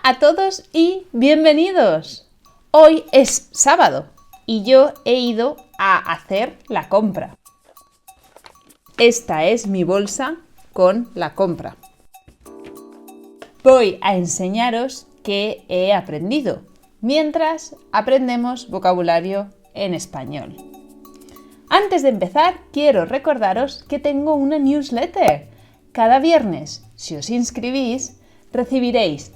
a todos y bienvenidos. Hoy es sábado y yo he ido a hacer la compra. Esta es mi bolsa con la compra. Voy a enseñaros qué he aprendido mientras aprendemos vocabulario en español. Antes de empezar, quiero recordaros que tengo una newsletter. Cada viernes, si os inscribís, recibiréis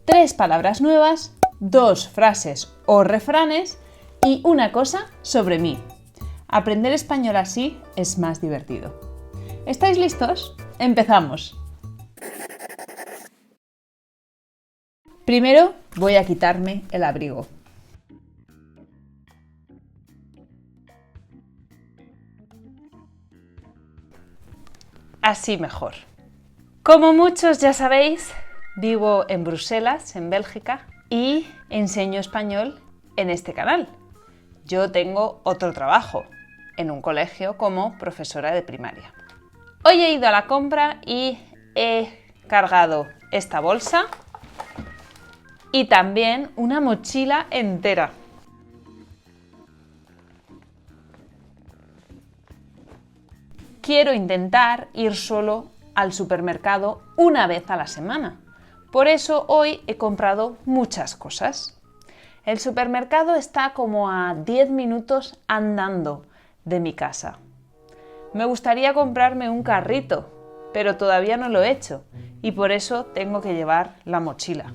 3 palabras nuevas, 2 frases o refranes y una cosa sobre mí. Aprender español así es más divertido. ¿Estáis listos? ¡Empezamos! Primero voy a quitarme el abrigo. Así mejor. Como muchos ya sabéis, vivo en Bruselas, en Bélgica, y enseño español en este canal. Yo tengo otro trabajo en un colegio como profesora de primaria. Hoy he ido a la compra y he cargado esta bolsa y también una mochila entera. Quiero intentar ir solo al supermercado una vez a la semana. Por eso hoy he comprado muchas cosas. El supermercado está como a 10 minutos andando de mi casa. Me gustaría comprarme un carrito, pero todavía no lo he hecho y por eso tengo que llevar la mochila.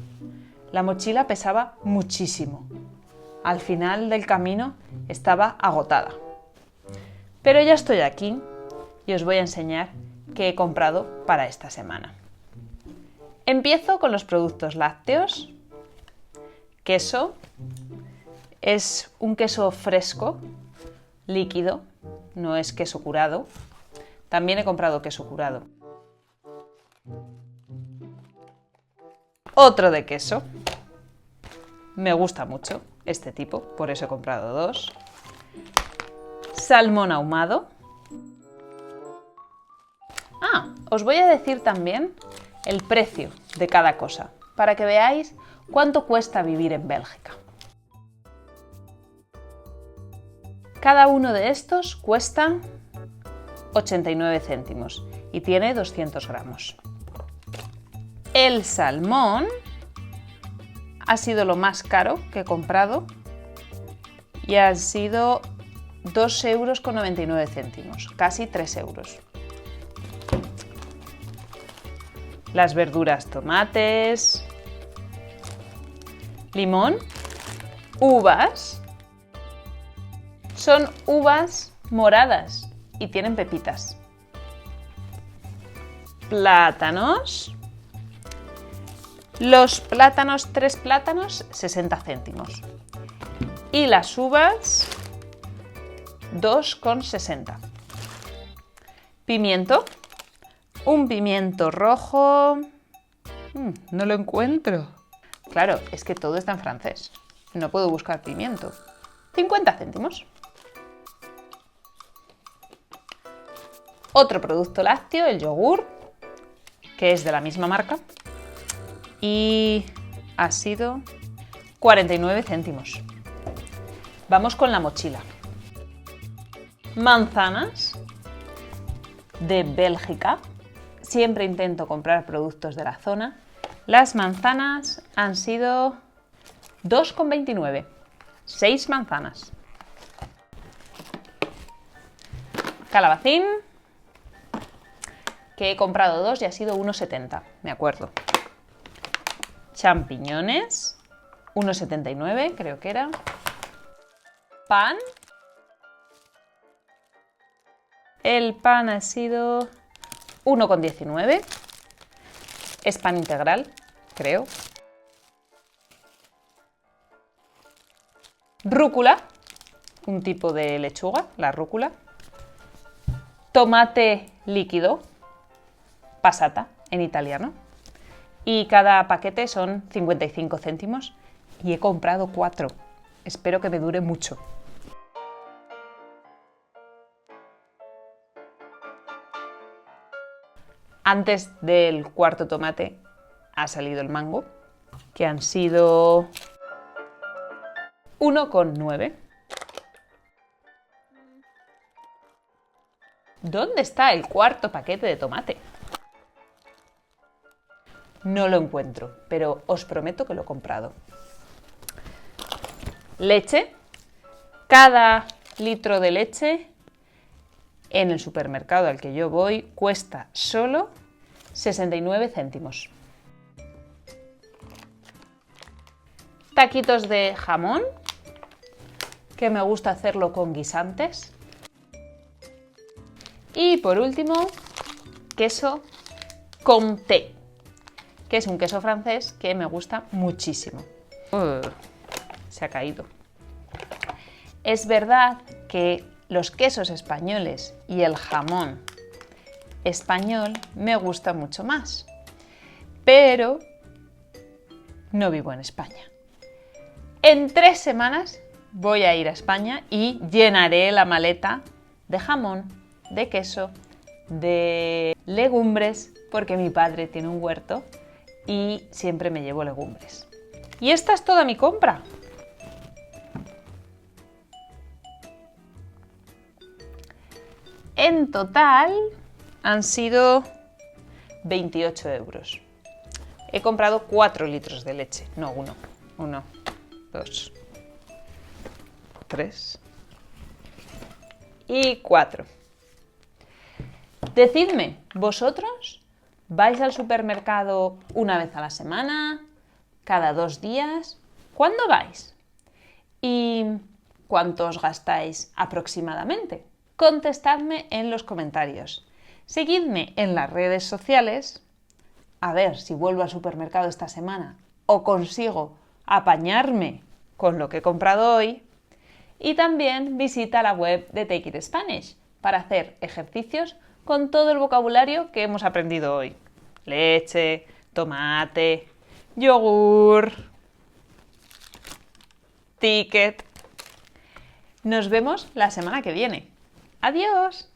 La mochila pesaba muchísimo. Al final del camino estaba agotada. Pero ya estoy aquí y os voy a enseñar qué he comprado para esta semana. Empiezo con los productos lácteos. Queso. Es un queso fresco, líquido, no es queso curado. También he comprado queso curado. Otro de queso. Me gusta mucho este tipo, por eso he comprado 2. Salmón ahumado. Os voy a decir también el precio de cada cosa, para que veáis cuánto cuesta vivir en Bélgica. Cada uno de estos cuesta 89 céntimos y tiene 200 gramos. El salmón ha sido lo más caro que he comprado y ha sido 2,99 euros, casi 3 euros. Las verduras, tomates, limón, uvas. Son uvas moradas y tienen pepitas. Plátanos. Los plátanos, 3 plátanos, 60 céntimos. Y las uvas, 2,60. Pimiento. Un pimiento rojo. No lo encuentro. Claro, es que todo está en francés. No puedo buscar pimiento. 50 céntimos. Otro producto lácteo, el yogur, que es de la misma marca. Y ha sido 49 céntimos. Vamos con la mochila. Manzanas de Bélgica. Siempre intento comprar productos de la zona. Las manzanas han sido 2,29. 6 manzanas. Calabacín, que he comprado 2 y ha sido 1,70, me acuerdo. Champiñones, 1,79 creo que era. Pan. El pan ha sido 1,19. Es pan integral, creo. Rúcula, un tipo de lechuga, la rúcula. Tomate líquido, passata en italiano. Y cada paquete son 55 céntimos y he comprado 4. Espero que me dure mucho. Antes del cuarto tomate ha salido el mango que han sido 1,9. ¿Dónde está el cuarto paquete de tomate? No lo encuentro, pero os prometo que lo he comprado. Leche. Cada litro de leche en el supermercado al que yo voy cuesta solo 69 céntimos. Taquitos de jamón, que me gusta hacerlo con guisantes. Y por último, queso Comté, que es un queso francés que me gusta muchísimo. Se ha caído. Es verdad que los quesos españoles y el jamón español me gusta mucho más, pero no vivo en España. En 3 semanas voy a ir a España y llenaré la maleta de jamón, de queso, de legumbres, porque mi padre tiene un huerto y siempre me llevo legumbres. Y esta es toda mi compra. En total han sido 28 euros. He comprado 4 litros de leche, no uno. 1, 2, 3 y 4. Decidme, ¿vosotros vais al supermercado una vez a la semana? ¿Cada 2 días? ¿Cuándo vais? ¿Y cuánto os gastáis aproximadamente? Contestadme en los comentarios. Seguidme en las redes sociales, a ver si vuelvo al supermercado esta semana o consigo apañarme con lo que he comprado hoy. Y también visita la web de Take It Spanish para hacer ejercicios con todo el vocabulario que hemos aprendido hoy. Leche, tomate, yogur, ticket. Nos vemos la semana que viene. ¡Adiós!